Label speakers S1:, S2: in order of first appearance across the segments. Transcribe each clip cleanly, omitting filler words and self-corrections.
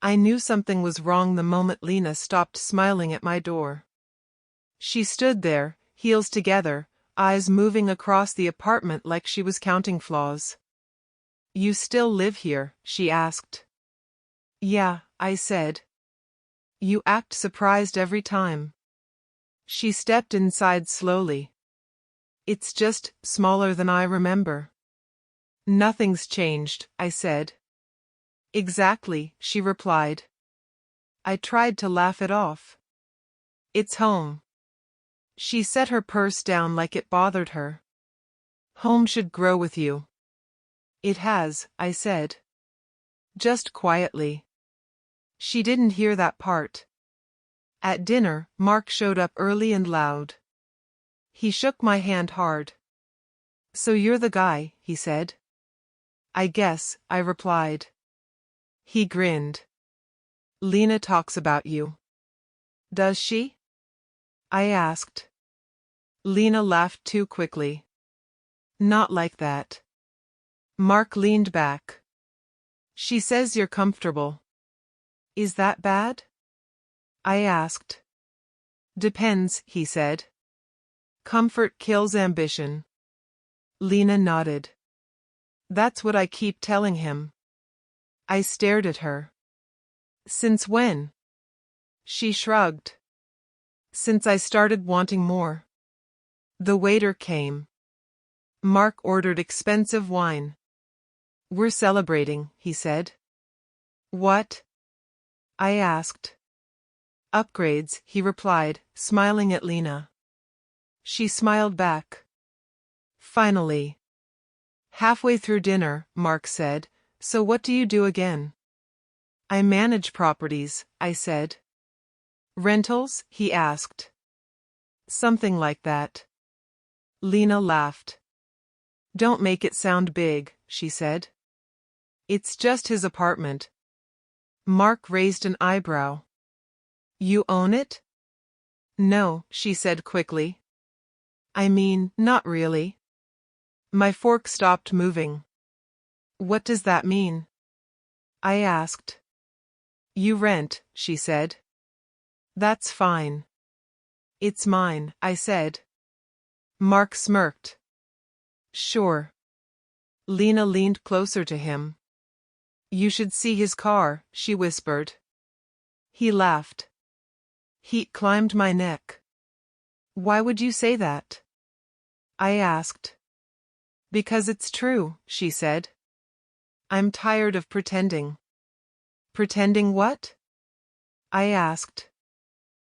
S1: I knew something was wrong the moment Lena stopped smiling at my door. She stood there, heels together, eyes moving across the apartment like she was counting flaws. "You still live here?" she asked. "Yeah," I said. "You act surprised every time." She stepped inside slowly. "It's just smaller than I remember." "Nothing's changed," I said. "Exactly," she replied. I tried to laugh it off. "It's home." She set her purse down like it bothered her. "Home should grow with you." "It has," I said. Just quietly. She didn't hear that part. At dinner, Mark showed up early and loud. He shook my hand hard. "So you're the guy," he said. "I guess," I replied. He grinned. "Lena talks about you." "Does she?" I asked. Lena laughed too quickly. "Not like that." Mark leaned back. "She says you're comfortable." "Is that bad?" I asked. "Depends," he said. "Comfort kills ambition." Lena nodded. "That's what I keep telling him." I stared at her. "Since when?" She shrugged. "Since I started wanting more." The waiter came. Mark ordered expensive wine. "We're celebrating," he said. "What?" I asked. "Upgrades," he replied, smiling at Lena. She smiled back. Finally. Halfway through dinner, Mark said, "So what do you do again?" "I manage properties," I said. "Rentals?" he asked. "Something like that." Lena laughed. "Don't make it sound big," she said. "It's just his apartment." Mark raised an eyebrow. "You own it?" "No," she said quickly. "I mean, not really." My fork stopped moving. "What does that mean?" I asked. "You rent," she said. "That's fine." "It's mine," I said. Mark smirked. "Sure." Lena leaned closer to him. "You should see his car," she whispered. He laughed. Heat climbed my neck. "Why would you say that?" I asked. "Because it's true," she said. "I'm tired of pretending." "Pretending what?" I asked.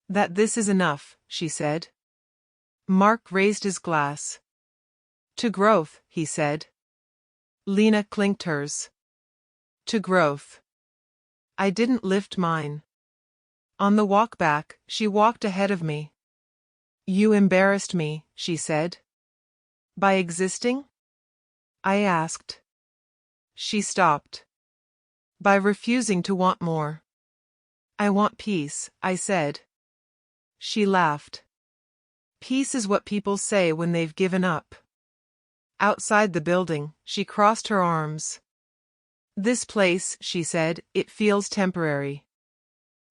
S1: "That this is enough," she said. Mark raised his glass. "To growth," he said. Lena clinked hers. "To growth." I didn't lift mine. On the walk back, she walked ahead of me. "You embarrassed me," she said. "By existing?" I asked. She stopped. "By refusing to want more." "I want peace," I said. She laughed. "Peace is what people say when they've given up." Outside the building, she crossed her arms. "This place," she said, "it feels temporary."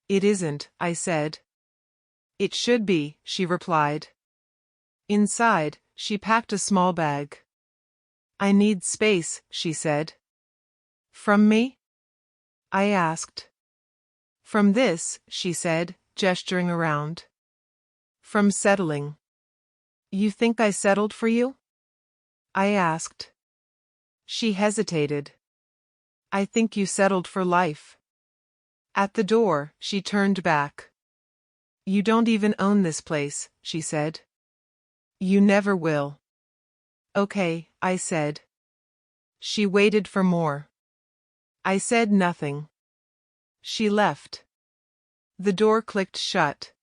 S1: "It isn't," I said. "It should be," she replied. Inside, she packed a small bag. "I need space," she said. "From me?" I asked. "From this," she said, gesturing around. "From settling." "You think I settled for you?" I asked. She hesitated. "I think you settled for life." At the door, she turned back. "You don't even own this place," she said. "You never will." "Okay," I said. She waited for more. I said nothing. She left. The door clicked shut.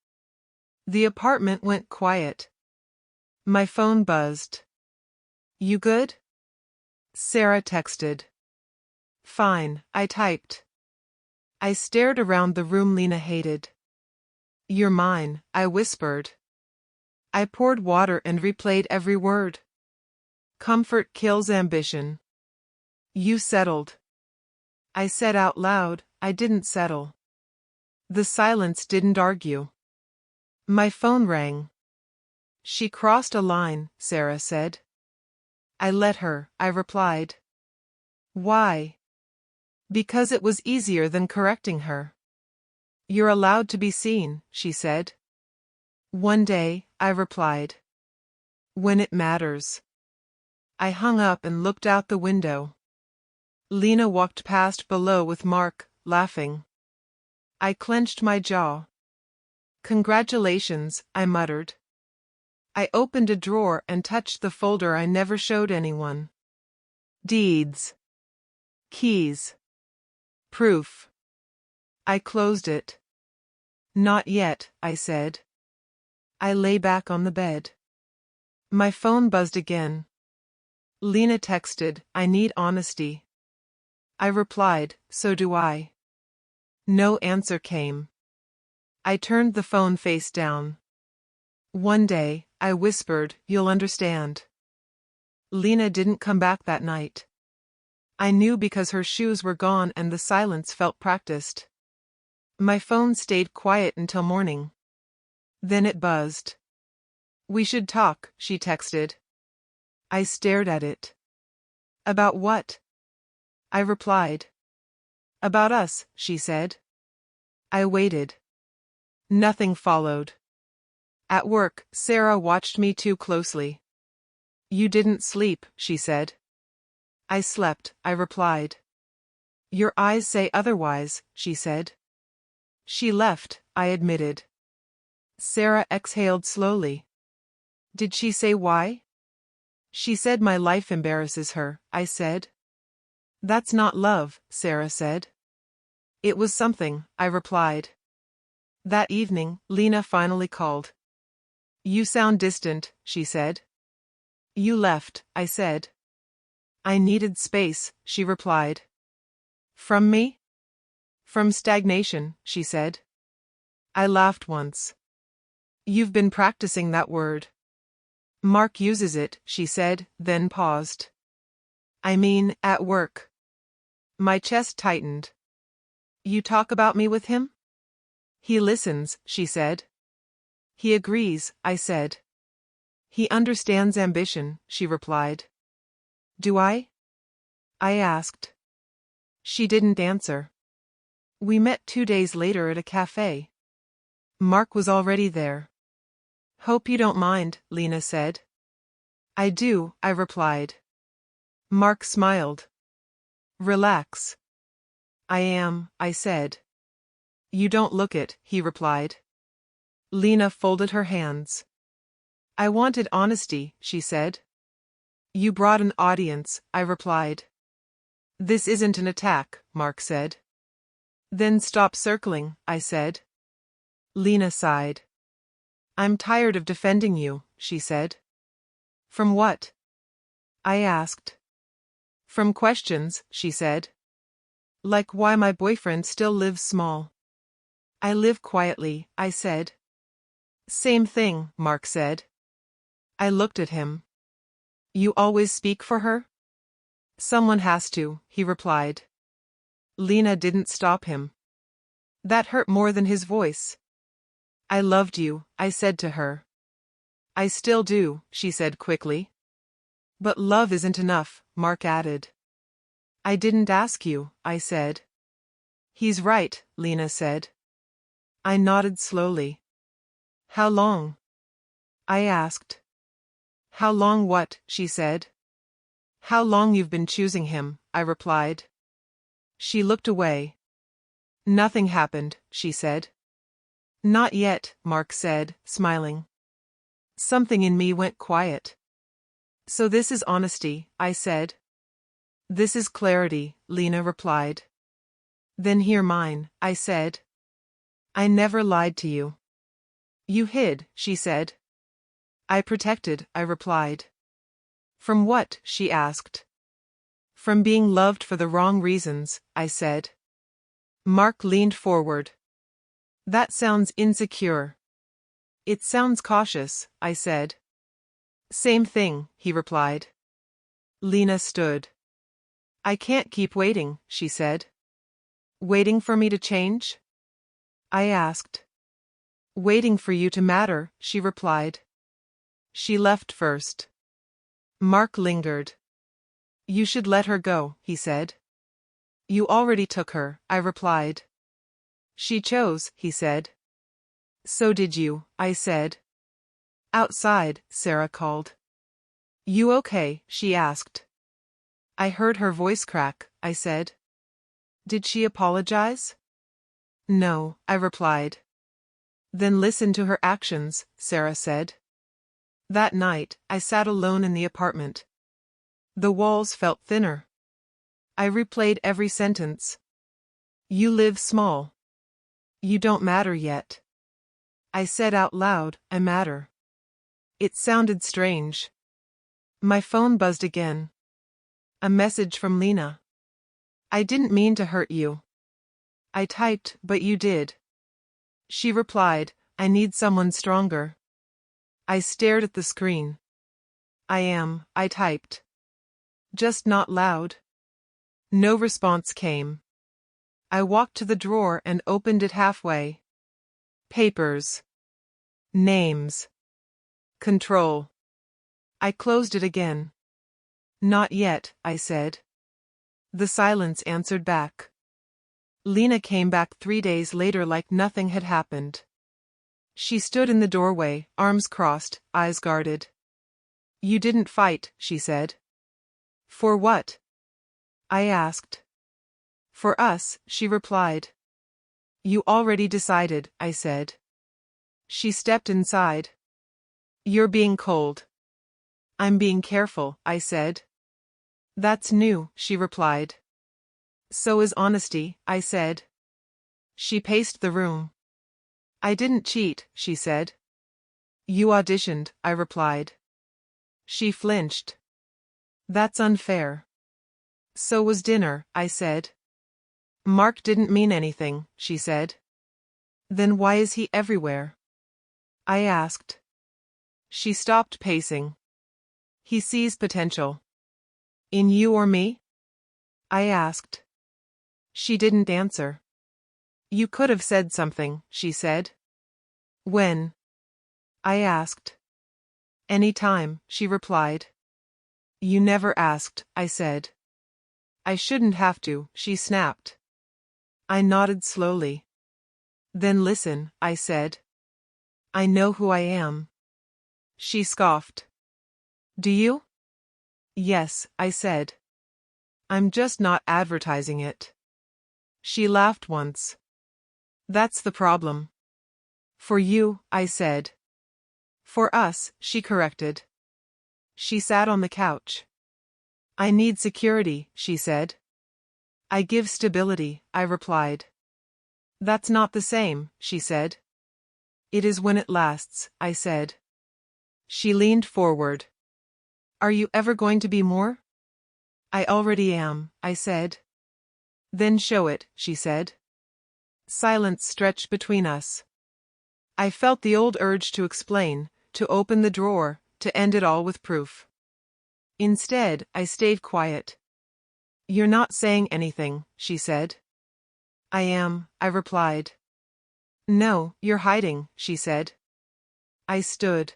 S1: The apartment went quiet. My phone buzzed. "You good?" Sarah texted. "Fine," I typed. I stared around the room Lena hated. "You're mine," I whispered. I poured water and replayed every word. "Comfort kills ambition." "You settled." I said out loud. I didn't settle. The silence didn't argue. My phone rang. She crossed a line, Sarah said. I let her, I replied. Why? Because it was easier than correcting her. You're allowed to be seen, she said. One day, I replied. When it matters. I hung up and looked out the window. Lena walked past below with Mark, laughing. I clenched my jaw. Congratulations, I muttered. I opened a drawer and touched the folder I never showed anyone. Deeds. Keys. Proof. I closed it. Not yet, I said. I lay back on the bed. My phone buzzed again. Lena texted, I need honesty. I replied, so do I. No answer came. I turned the phone face down. One day, I whispered, you'll understand. Lena didn't come back that night. I knew because her shoes were gone and the silence felt practiced. My phone stayed quiet until morning. Then it buzzed. We should talk, she texted. I stared at it. About what? I replied. About us, she said. I waited. Nothing followed. At work, Sarah watched me too closely. You didn't sleep, she said. I slept, I replied. Your eyes say otherwise, she said. She left, I admitted. Sarah exhaled slowly. Did she say why? She said my life embarrasses her, I said. That's not love, Sarah said. It was something, I replied. That evening, Lena finally called. You sound distant, she said. You left, I said. I needed space, she replied. From me? From stagnation, she said. I laughed once. You've been practicing that word. Mark uses it, she said, then paused. I mean, at work. My chest tightened. You talk about me with him? He listens, she said. He agrees, I said. He understands ambition, she replied. Do I? I asked. She didn't answer. We met 2 days later at a cafe. Mark was already there. Hope you don't mind, Lena said. I do, I replied. Mark smiled. Relax. I am, I said. You don't look it, he replied. Lena folded her hands. I wanted honesty, she said. You brought an audience, I replied. This isn't an attack, Mark said. Then stop circling, I said. Lena sighed. I'm tired of defending you, she said. From what? I asked. From questions, she said. Like why my boyfriend still lives small. I live quietly, I said. Same thing, Mark said. I looked at him. You always speak for her? Someone has to, he replied. Lena didn't stop him. That hurt more than his voice. I loved you, I said to her. I still do, she said quickly. But love isn't enough, Mark added. I didn't ask you, I said. He's right, Lena said. I nodded slowly. How long? I asked. How long what, she said. How long you've been choosing him, I replied. She looked away. Nothing happened, she said. Not yet, Mark said, smiling. Something in me went quiet. So this is honesty, I said. This is clarity, Lena replied. Then hear mine, I said. I never lied to you. You hid, she said. I protected, I replied. From what, she asked. From being loved for the wrong reasons, I said. Mark leaned forward. That sounds insecure. It sounds cautious, I said. Same thing, he replied. Lena stood. I can't keep waiting, she said. Waiting for me to change? I asked. Waiting for you to matter, she replied. She left first. Mark lingered. You should let her go, he said. You already took her, I replied. She chose, he said. So did you, I said. Outside, Sarah called. You okay? She asked. I heard her voice crack, I said. Did she apologize? No, I replied. Then listen to her actions, Sarah said. That night, I sat alone in the apartment. The walls felt thinner. I replayed every sentence. You live small. You don't matter yet. I said out loud, I matter. It sounded strange. My phone buzzed again. A message from Lena. I didn't mean to hurt you. I typed, but you did. She replied, I need someone stronger. I stared at the screen. I typed. Just not loud. No response came. I walked to the drawer and opened it halfway. Papers. Names. Control. I closed it again. Not yet, I said. The silence answered back. Lena came back 3 days later like nothing had happened. She stood in the doorway, arms crossed, eyes guarded. You didn't fight, she said. For what? I asked. For us, she replied. You already decided, I said. She stepped inside. You're being cold. I'm being careful, I said. That's new, she replied. So is honesty, I said. She paced the room. I didn't cheat, she said. You auditioned, I replied. She flinched. That's unfair. So was dinner, I said. Mark didn't mean anything, she said. Then why is he everywhere? I asked. She stopped pacing. He sees potential. In you or me? I asked. She didn't answer. You could have said something, she said. When? I asked. Any time, she replied. You never asked, I said. I shouldn't have to, she snapped. I nodded slowly. Then listen, I said. I know who I am. She scoffed. Do you? Yes, I said. I'm just not advertising it. She laughed once. That's the problem. For you, I said. For us, she corrected. She sat on the couch. I need security, she said. I give stability, I replied. That's not the same, she said. It is when it lasts, I said. She leaned forward. Are you ever going to be more? I already am, I said. Then show it, she said. Silence stretched between us. I felt the old urge to explain, to open the drawer, to end it all with proof. Instead, I stayed quiet. You're not saying anything, she said. I am, I replied. No, you're hiding, she said. I stood.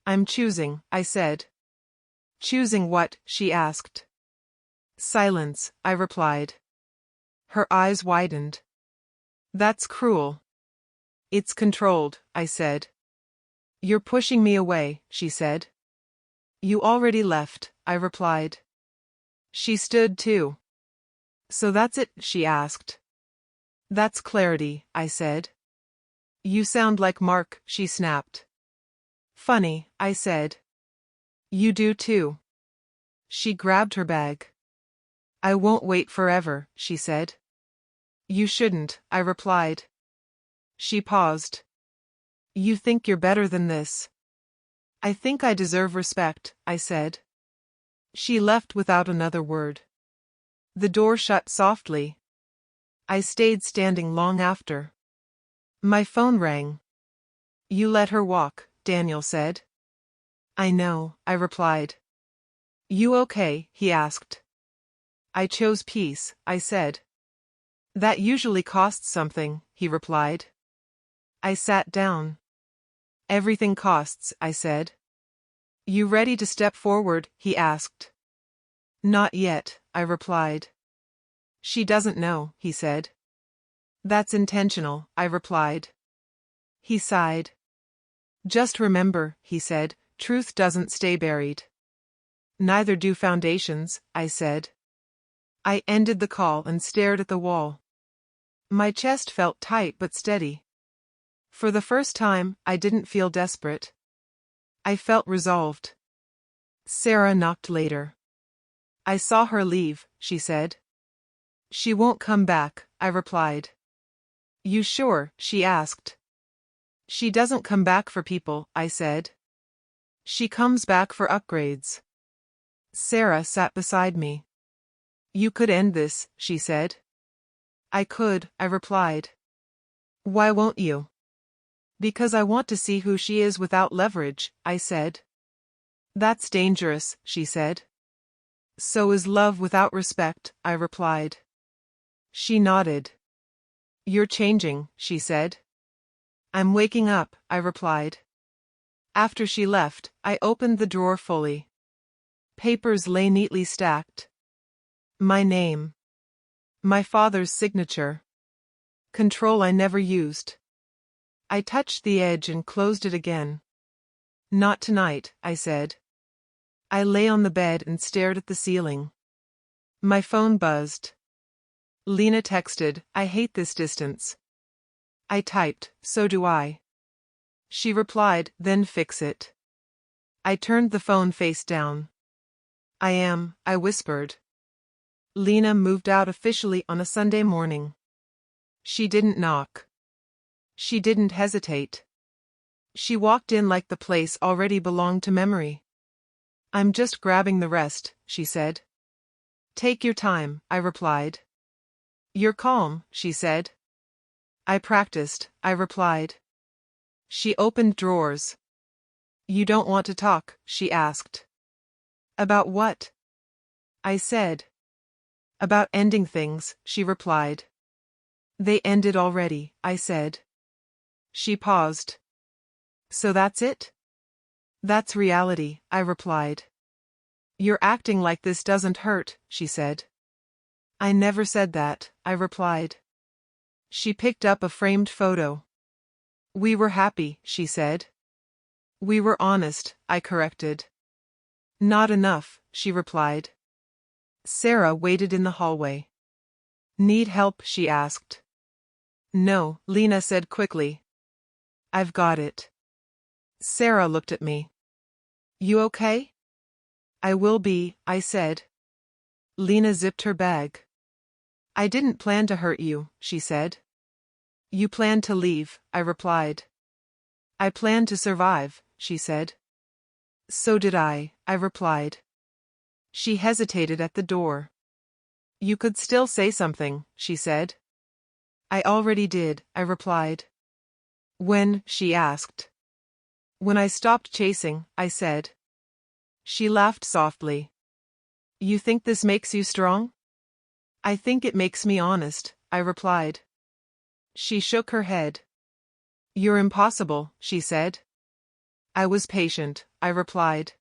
S1: I'm choosing, I said. Choosing what? She asked. Silence, I replied. Her eyes widened. That's cruel. It's controlled, I said. You're pushing me away, she said. You already left, I replied. She stood too. So that's it, she asked. That's clarity, I said. You sound like Mark, she snapped. Funny, I said. You do too. She grabbed her bag. I won't wait forever, she said. You shouldn't, I replied. She paused. You think you're better than this? I think I deserve respect, I said. She left without another word. The door shut softly. I stayed standing long after. My phone rang. You let her walk, Daniel said. I know, I replied. You okay? He asked. I chose peace, I said. That usually costs something, he replied. I sat down. Everything costs, I said. You ready to step forward, he asked. Not yet, I replied. She doesn't know, he said. That's intentional, I replied. He sighed. Just remember, he said, truth doesn't stay buried. Neither do foundations, I said. I ended the call and stared at the wall. My chest felt tight but steady. For the first time, I didn't feel desperate. I felt resolved. Sarah knocked later. I saw her leave, she said. She won't come back, I replied. You sure? She asked. She doesn't come back for people, I said. She comes back for upgrades. Sarah sat beside me. You could end this, she said. I could, I replied. Why won't you? Because I want to see who she is without leverage, I said. That's dangerous, she said. So is love without respect, I replied. She nodded. You're changing, she said. I'm waking up, I replied. After she left, I opened the drawer fully. Papers lay neatly stacked. My name. My father's signature. Control I never used. I touched the edge and closed it again. Not tonight, I said. I lay on the bed and stared at the ceiling. My phone buzzed. Lena texted, I hate this distance. I typed, so do I. She replied, then fix it. I turned the phone face down. I whispered. Lena moved out officially on a Sunday morning. She didn't knock. She didn't hesitate. She walked in like the place already belonged to memory. I'm just grabbing the rest, she said. Take your time, I replied. You're calm, she said. I practiced, I replied. She opened drawers. You don't want to talk, she asked. About what? I said. About ending things, she replied. They ended already, I said. She paused. So that's it? That's reality, I replied. You're acting like this doesn't hurt, she said. I never said that, I replied. She picked up a framed photo. We were happy, she said. We were honest, I corrected. Not enough, she replied. Sarah waited in the hallway. Need help, she asked. No, Lena said quickly. I've got it. Sarah looked at me. You okay? I will be, I said. Lena zipped her bag. I didn't plan to hurt you, she said. You planned to leave, I replied. I planned to survive, she said. So did I replied. She hesitated at the door. You could still say something, she said. I already did, I replied. When, she asked. When I stopped chasing, I said. She laughed softly. You think this makes you strong? I think it makes me honest, I replied. She shook her head. You're impossible, she said. I was patient, I replied.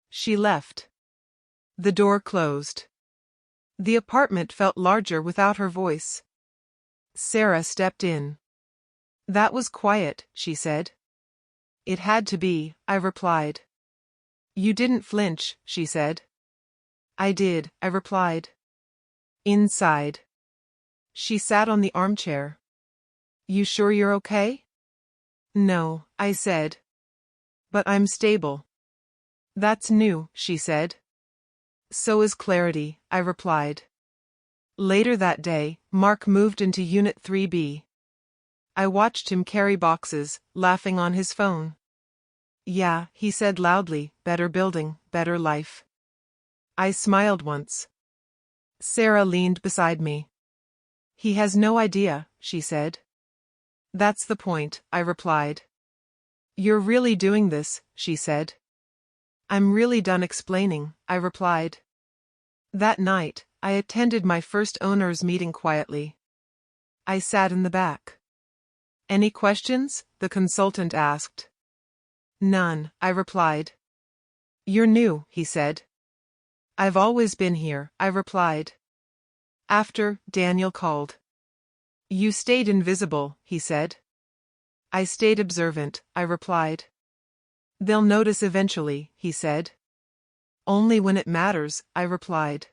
S1: She left. The door closed. The apartment felt larger without her voice. Sarah stepped in. That was quiet, she said. It had to be, I replied. You didn't flinch, she said. I did, I replied. Inside. She sat on the armchair. You sure you're okay? No, I said. But I'm stable. That's new, she said. So is clarity, I replied. Later that day, Mark moved into Unit 3B. I watched him carry boxes, laughing on his phone. Yeah, he said loudly, better building, better life. I smiled once. Sarah leaned beside me. He has no idea, she said. That's the point, I replied. You're really doing this, she said. I'm really done explaining, I replied. That night, I attended my first owners' meeting quietly. I sat in the back. Any questions? The consultant asked. None, I replied. You're new, he said. I've always been here, I replied. After, Daniel called. You stayed invisible, he said. I stayed observant, I replied. They'll notice eventually, he said. Only when it matters, I replied.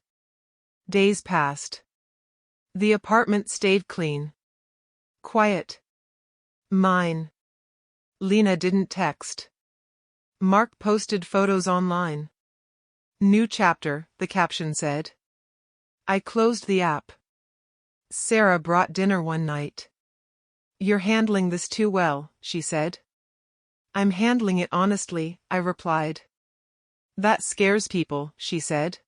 S1: Days passed. The apartment stayed clean. Quiet. Mine. Lena didn't text. Mark posted photos online. New chapter, the caption said. I closed the app. Sarah brought dinner one night. You're handling this too well, she said. I'm handling it honestly, I replied. That scares people, she said.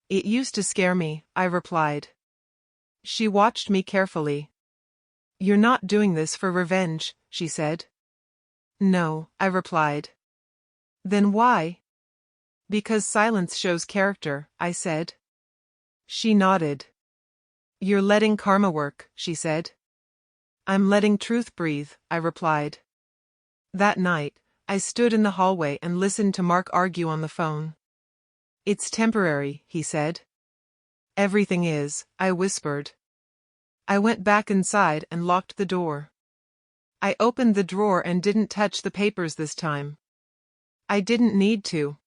S1: It used to scare me, I replied. She watched me carefully. You're not doing this for revenge, she said. No, I replied. Then why? Because silence shows character, I said. She nodded. You're letting karma work, she said. I'm letting truth breathe, I replied. That night, I stood in the hallway and listened to Mark argue on the phone. It's temporary, he said. Everything is, I whispered. I went back inside and locked the door. I opened the drawer and didn't touch the papers this time. I didn't need to.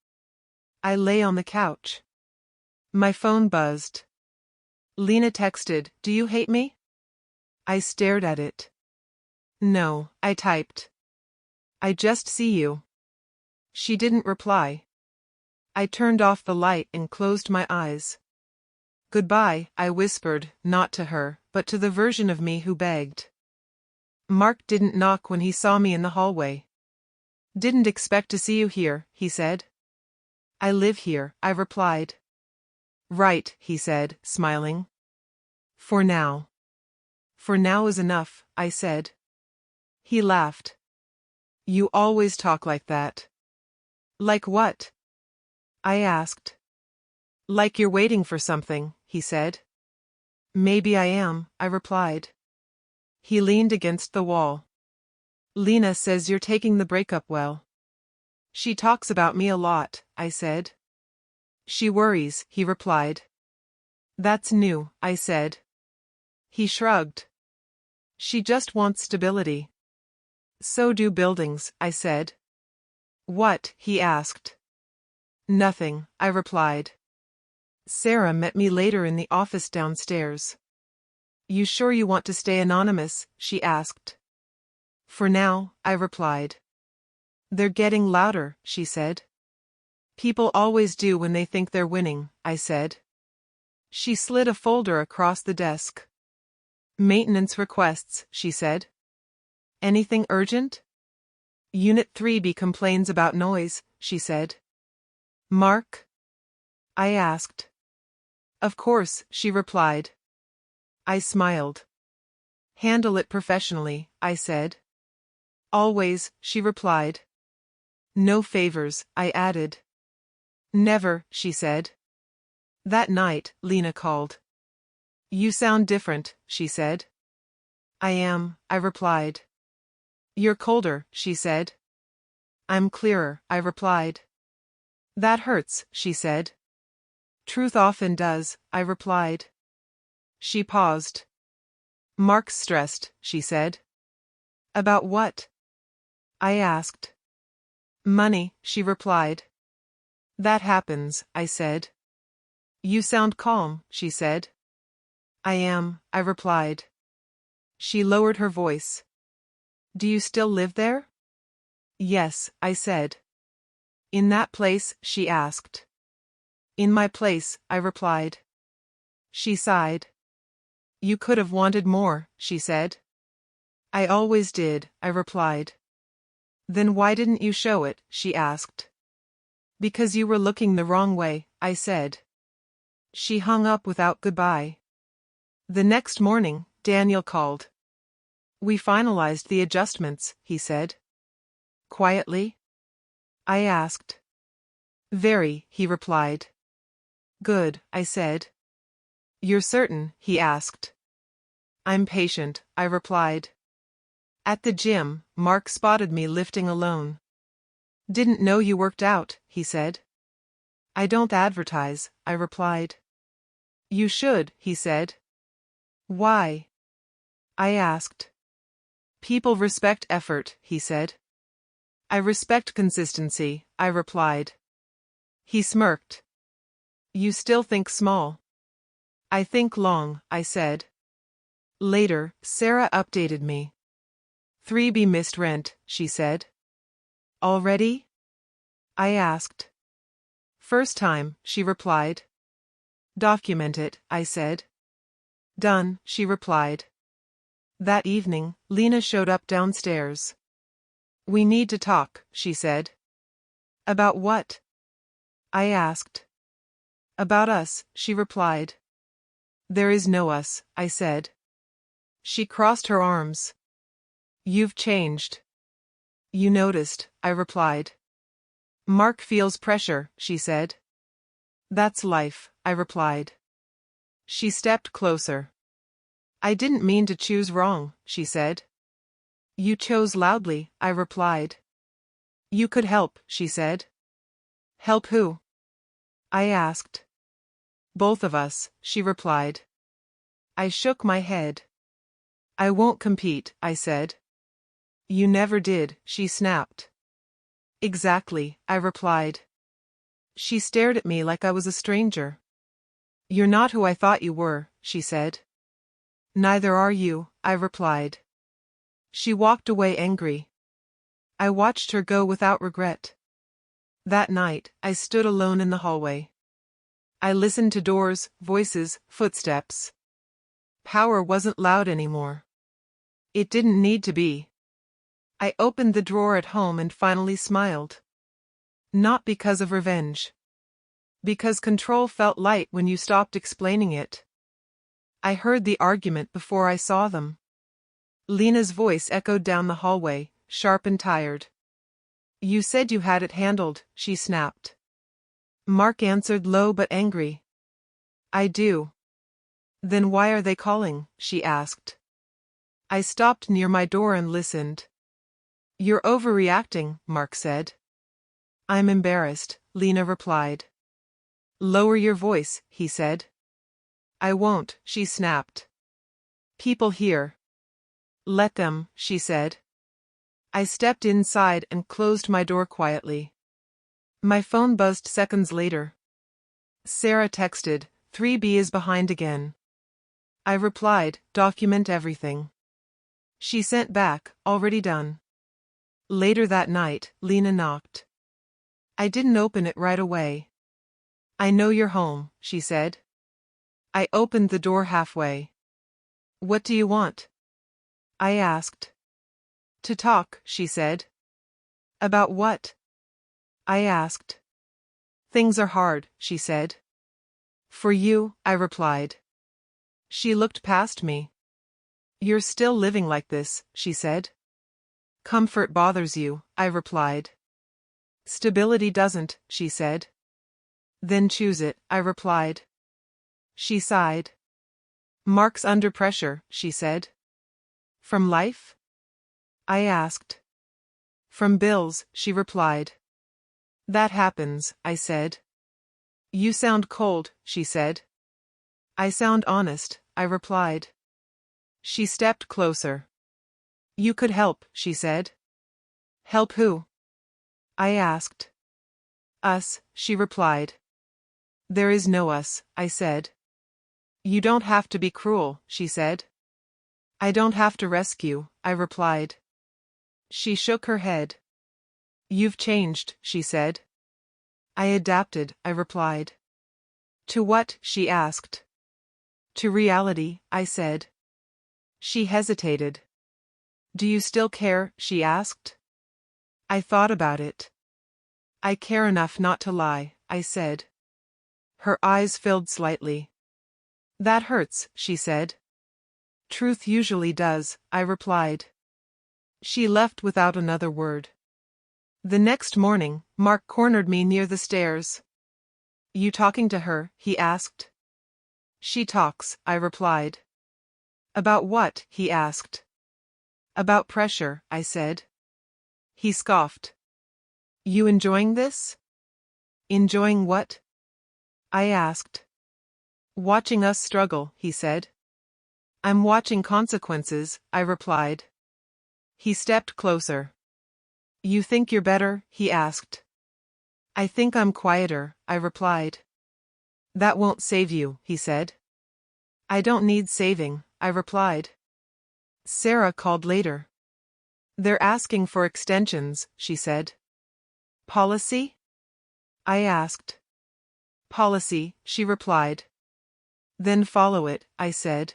S1: I lay on the couch. My phone buzzed. Lena texted, "Do you hate me?" I stared at it. No, I typed. I just see you. She didn't reply. I turned off the light and closed my eyes. Goodbye, I whispered, not to her, but to the version of me who begged. Mark didn't knock when he saw me in the hallway. Didn't expect to see you here, he said. I live here, I replied. Right, he said, smiling. For now. For now is enough, I said. He laughed. You always talk like that. Like what? I asked. Like you're waiting for something, he said. Maybe I am, I replied. He leaned against the wall. Lena says you're taking the breakup well. She talks about me a lot, I said. She worries, he replied. That's new, I said. He shrugged. She just wants stability. So do buildings, I said. What? He asked. Nothing, I replied. Sarah met me later in the office downstairs. You sure you want to stay anonymous? She asked. For now, I replied. They're getting louder, she said. People always do when they think they're winning, I said. She slid a folder across the desk. Maintenance requests, she said. Anything urgent? Unit 3B complains about noise, she said. Mark? I asked. Of course, she replied. I smiled. Handle it professionally, I said. Always, she replied. No favors, I added. Never, she said. That night, Lena called. You sound different, she said. I am, I replied. You're colder, she said. I'm clearer, I replied. That hurts, she said. Truth often does, I replied. She paused. Mark's stressed, she said. About what? I asked. Money, she replied. That happens, I said. You sound calm, she said. I am, I replied. She lowered her voice. Do you still live there? Yes, I said. In that place, she asked. In my place, I replied. She sighed. You could have wanted more, she said. I always did, I replied. Then why didn't you show it, she asked. Because you were looking the wrong way, I said. She hung up without goodbye. The next morning, Daniel called. We finalized the adjustments, he said. Quietly? I asked. Very, he replied. Good, I said. You're certain, he asked. I'm patient, I replied. At the gym, Mark spotted me lifting alone. Didn't know you worked out, he said. I don't advertise, I replied. You should, he said. Why? I asked. People respect effort, he said. I respect consistency, I replied. He smirked. You still think small. I think long, I said. Later, Sarah updated me. 3B missed rent, she said. Already? I asked. First time, she replied. Document it, I said. Done, she replied. That evening, Lena showed up downstairs. We need to talk, she said. About what? I asked. About us, she replied. There is no us, I said. She crossed her arms. You've changed. You noticed, I replied. Mark feels pressure, she said. That's life, I replied. She stepped closer. I didn't mean to choose wrong, she said. You chose loudly, I replied. You could help, she said. Help who? I asked. Both of us, she replied. I shook my head. I won't compete, I said. You never did, she snapped. Exactly, I replied. She stared at me like I was a stranger. You're not who I thought you were, she said. Neither are you, I replied. She walked away angry. I watched her go without regret. That night, I stood alone in the hallway. I listened to doors, voices, footsteps. Power wasn't loud anymore. It didn't need to be. I opened the drawer at home and finally smiled. Not because of revenge. Because control felt light when you stopped explaining it. I heard the argument before I saw them. Lena's voice echoed down the hallway, sharp and tired. You said you had it handled, she snapped. Mark answered low but angry. I do. Then why are they calling, she asked. I stopped near my door and listened. You're overreacting, Mark said. I'm embarrassed, Lena replied. Lower your voice, he said. I won't, she snapped. People here. Let them, she said. I stepped inside and closed my door quietly. My phone buzzed seconds later. Sarah texted, 3B is behind again. I replied, document everything. She sent back, already done. Later that night, Lena knocked. I didn't open it right away. I know you're home, she said. I opened the door halfway. What do you want? I asked. To talk, she said. About what? I asked. Things are hard, she said. For you, I replied. She looked past me. You're still living like this, she said. Comfort bothers you, I replied. Stability doesn't, she said. Then choose it, I replied. She sighed. Mark's under pressure, she said. From life? I asked. From bills, she replied. That happens, I said. You sound cold, she said. I sound honest, I replied. She stepped closer. You could help, she said. Help who? I asked. Us, she replied. There is no us, I said. You don't have to be cruel, she said. I don't have to rescue, I replied. She shook her head. You've changed, she said. I adapted, I replied. To what, she asked. To reality, I said. She hesitated. Do you still care, she asked. I thought about it. I care enough not to lie, I said. Her eyes filled slightly. That hurts, she said. Truth usually does, I replied. She left without another word. The next morning, Mark cornered me near the stairs. You talking to her, he asked. She talks, I replied. About what? He asked. About pressure, I said. He scoffed. You enjoying this? Enjoying what? I asked. Watching us struggle, he said. I'm watching consequences, I replied. He stepped closer. You think you're better? He asked. I think I'm quieter, I replied. That won't save you, he said. I don't need saving, I replied. Sarah called later. They're asking for extensions, she said. Policy? I asked. Policy, she replied. Then follow it, I said.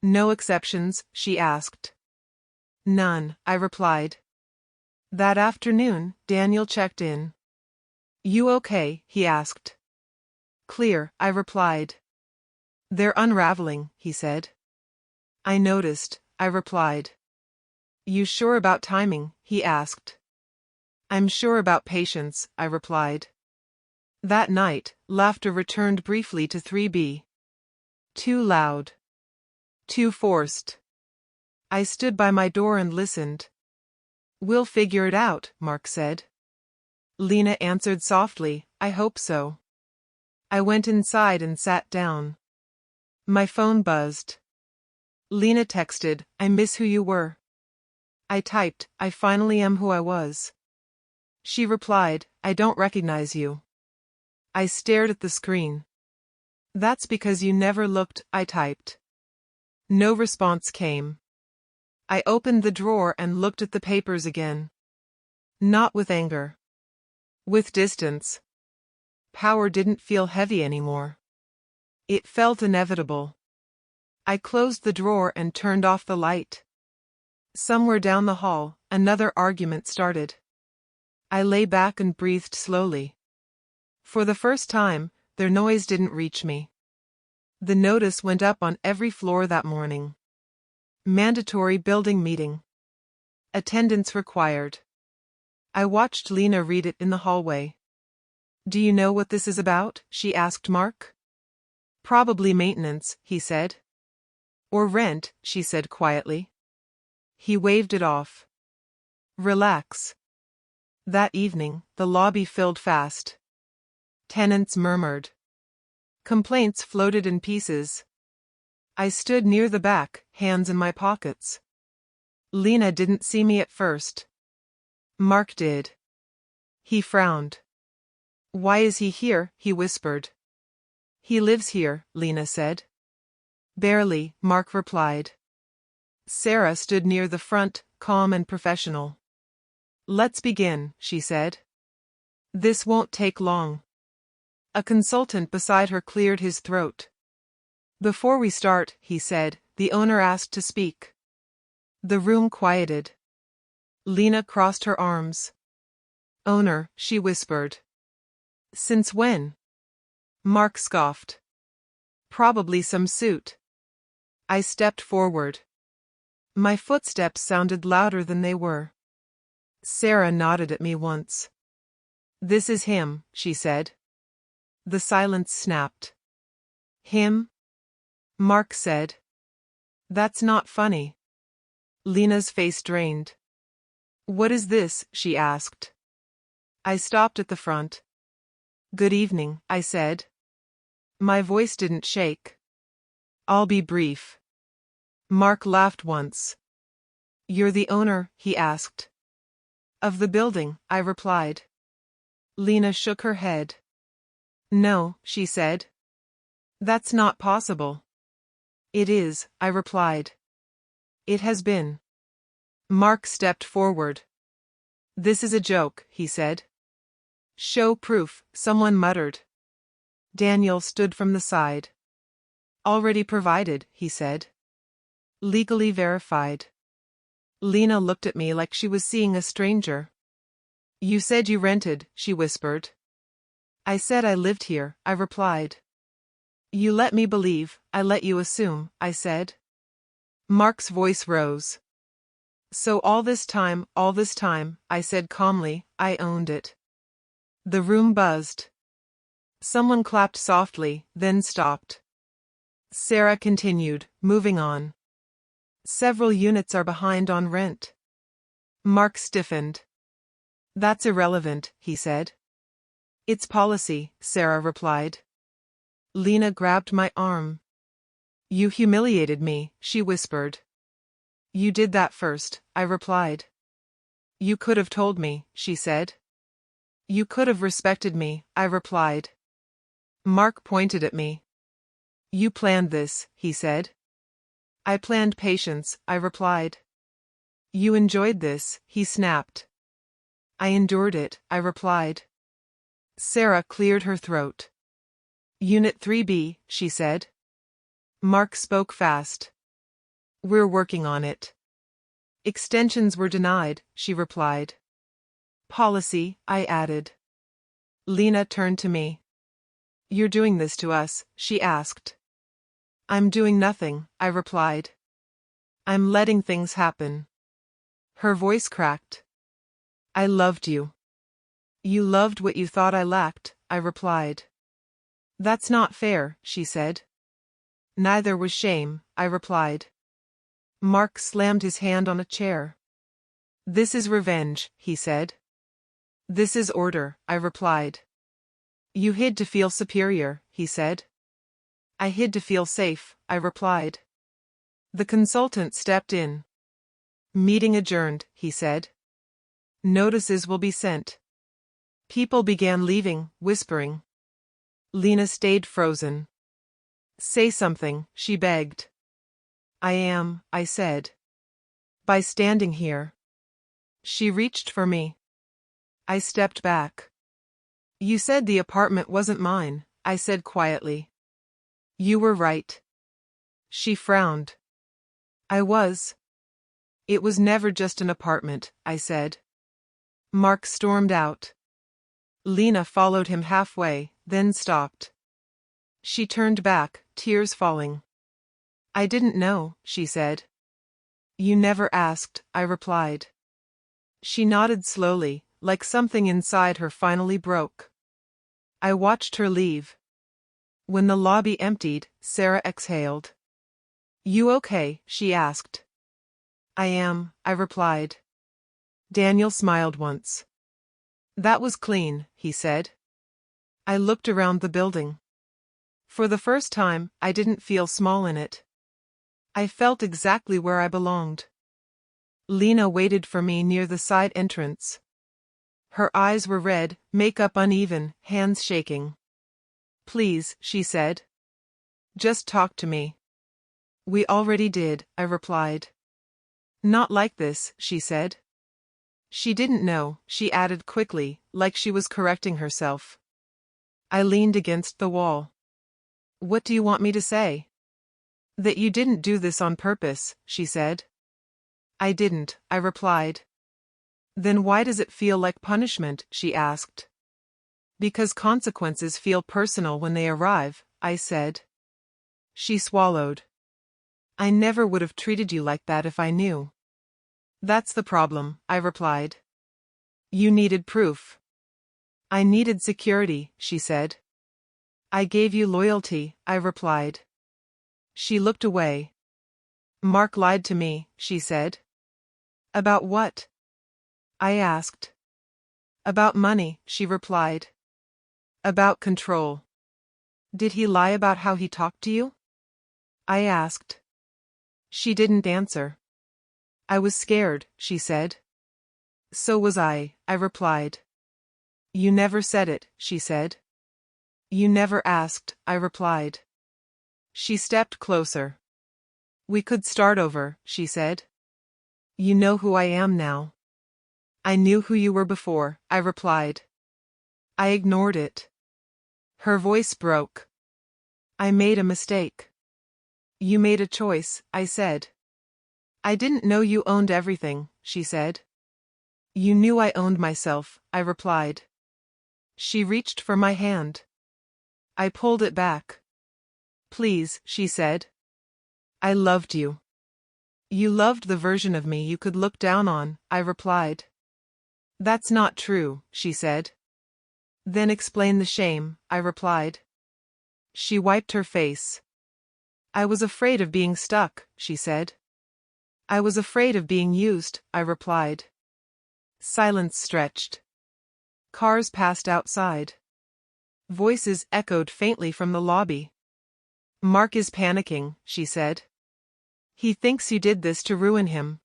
S1: No exceptions, she asked. None, I replied. That afternoon, Daniel checked in. You okay? He asked. Clear, I replied. They're unraveling, he said. I noticed, I replied. You sure about timing? He asked. I'm sure about patience, I replied. That night, laughter returned briefly to 3B. Too loud. Too forced. I stood by my door and listened. We'll figure it out, Mark said. Lena answered softly, I hope so. I went inside and sat down. My phone buzzed. Lena texted, I miss who you were. I typed, I finally am who I was. She replied, I don't recognize you. I stared at the screen. That's because you never looked, I typed. No response came. I opened the drawer and looked at the papers again. Not with anger. With distance. Power didn't feel heavy anymore. It felt inevitable. I closed the drawer and turned off the light. Somewhere down the hall, another argument started. I lay back and breathed slowly. For the first time, their noise didn't reach me. The notice went up on every floor that morning. Mandatory building meeting. Attendance required. I watched Lena read it in the hallway. Do you know what this is about? She asked Mark. Probably maintenance, he said. Or rent, she said quietly. He waved it off. Relax. That evening, the lobby filled fast. Tenants murmured. Complaints floated in pieces. I stood near the back, hands in my pockets. Lena didn't see me at first. Mark did. He frowned. Why is he here? He whispered. He lives here, Lena said. Barely, Mark replied. Sarah stood near the front, calm and professional. Let's begin, she said. This won't take long. A consultant beside her cleared his throat. Before we start, he said, the owner asked to speak. The room quieted. Lena crossed her arms. Owner, she whispered. Since when? Mark scoffed. Probably some suit. I stepped forward. My footsteps sounded louder than they were. Sarah nodded at me once. This is him, she said. The silence snapped. Him? Mark said. That's not funny. Lena's face drained. What is this? She asked. I stopped at the front. Good evening, I said. My voice didn't shake. I'll be brief. Mark laughed once. You're the owner? He asked. Of the building, I replied. Lena shook her head. No, she said. That's not possible. It is, I replied. It has been. Mark stepped forward. This is a joke, he said. Show proof, someone muttered. Daniel stood from the side. Already provided, he said. Legally verified. Lena looked at me like she was seeing a stranger. You said you rented, she whispered. I said I lived here, I replied. You let me believe, I let you assume, I said. Mark's voice rose. So all this time, I said calmly, I owned it. The room buzzed. Someone clapped softly, then stopped. Sarah continued, moving on. Several units are behind on rent. Mark stiffened. That's irrelevant, he said. It's policy, Sarah replied. Lena grabbed my arm. You humiliated me, she whispered. You did that first, I replied. You could have told me, she said. You could have respected me, I replied. Mark pointed at me. You planned this, he said. I planned patience, I replied. You enjoyed this, he snapped. I endured it, I replied. Sarah cleared her throat. Unit 3B, she said. Mark spoke fast. We're working on it. Extensions were denied, she replied. Policy, I added. Lena turned to me. You're doing this to us, she asked. I'm doing nothing, I replied. I'm letting things happen. Her voice cracked. I loved you. You loved what you thought I lacked, I replied. That's not fair, she said. Neither was shame, I replied. Mark slammed his hand on a chair. This is revenge, he said. This is order, I replied. You hid to feel superior, he said. I hid to feel safe, I replied. The consultant stepped in. Meeting adjourned, he said. Notices will be sent. People began leaving, whispering. Lena stayed frozen. Say something, she begged. I said. By standing here. She reached for me. I stepped back. You said the apartment wasn't mine, I said quietly. You were right. She frowned. I was. It was never just an apartment, I said. Mark stormed out. Lena followed him halfway, then stopped. She turned back, tears falling. I didn't know, she said. You never asked, I replied. She nodded slowly, like something inside her finally broke. I watched her leave. When the lobby emptied, Sarah exhaled. You okay? She asked. I am, I replied. Daniel smiled once. That was clean, he said. I looked around the building. For the first time, I didn't feel small in it. I felt exactly where I belonged. Lena waited for me near the side entrance. Her eyes were red, makeup uneven, hands shaking. Please, she said. Just talk to me. We already did, I replied. Not like this, she said. She didn't know, she added quickly, like she was correcting herself. I leaned against the wall. What do you want me to say? That you didn't do this on purpose, she said. I didn't, I replied. Then why does it feel like punishment, she asked. Because consequences feel personal when they arrive, I said. She swallowed. I never would have treated you like that if I knew. That's the problem, I replied. You needed proof. I needed security, she said. I gave you loyalty, I replied. She looked away. Mark lied to me, she said. About what? I asked. About money, she replied. About control. Did he lie about how he talked to you? I asked. She didn't answer. I was scared, she said. So was I replied. You never said it, she said. You never asked, I replied. She stepped closer. We could start over, she said. You know who I am now. I knew who you were before, I replied. I ignored it. Her voice broke. I made a mistake. You made a choice, I said. I didn't know you owned everything, she said. You knew I owned myself, I replied. She reached for my hand. I pulled it back. Please, she said. I loved you. You loved the version of me you could look down on, I replied. That's not true, she said. Then explain the shame, I replied. She wiped her face. I was afraid of being stuck, she said. I was afraid of being used, I replied. Silence stretched. Cars passed outside. Voices echoed faintly from the lobby. Mark is panicking, she said. He thinks you did this to ruin him.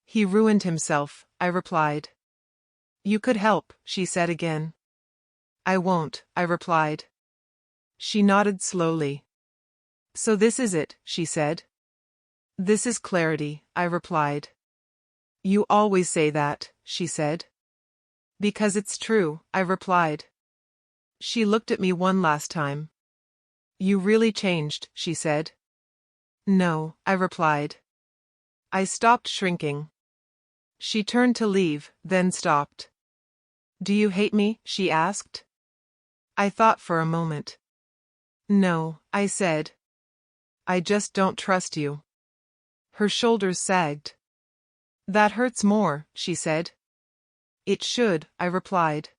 S1: He ruined himself, I replied. You could help, she said again. I won't, I replied. She nodded slowly. So this is it, she said. This is clarity, I replied. You always say that, she said. Because it's true, I replied. She looked at me one last time. You really changed, she said. No, I replied. I stopped shrinking. She turned to leave, then stopped. Do you hate me? She asked. I thought for a moment. No, I said. I just don't trust you. Her shoulders sagged. That hurts more, she said. It should, I replied.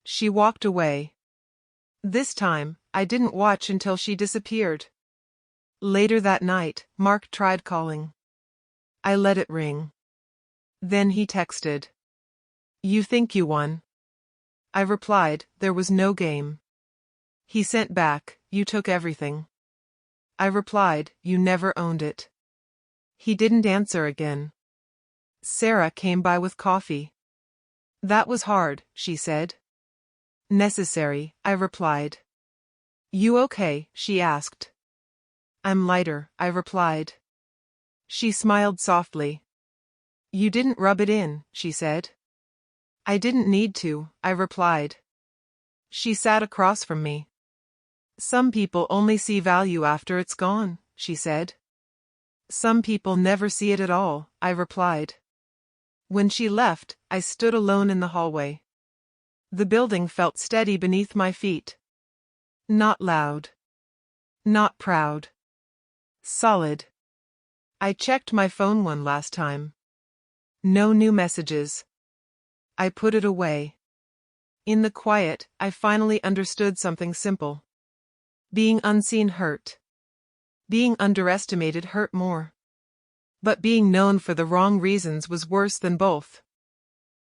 S1: She walked away. This time, I didn't watch until she disappeared. Later that night, Mark tried calling. I let it ring. Then he texted. You think you won? I replied, there was no game. He sent back, you took everything. I replied, you never owned it. He didn't answer again. Sarah came by with coffee. That was hard, she said. Necessary, I replied. You okay? She asked. I'm lighter, I replied. She smiled softly. You didn't rub it in, she said. I didn't need to, I replied. She sat across from me. Some people only see value after it's gone, she said. Some people never see it at all, I replied. When she left, I stood alone in the hallway. The building felt steady beneath my feet. Not loud. Not proud. Solid. I checked my phone one last time. No new messages. I put it away. In the quiet, I finally understood something simple. Being unseen hurt. Being underestimated hurt more. But being known for the wrong reasons was worse than both.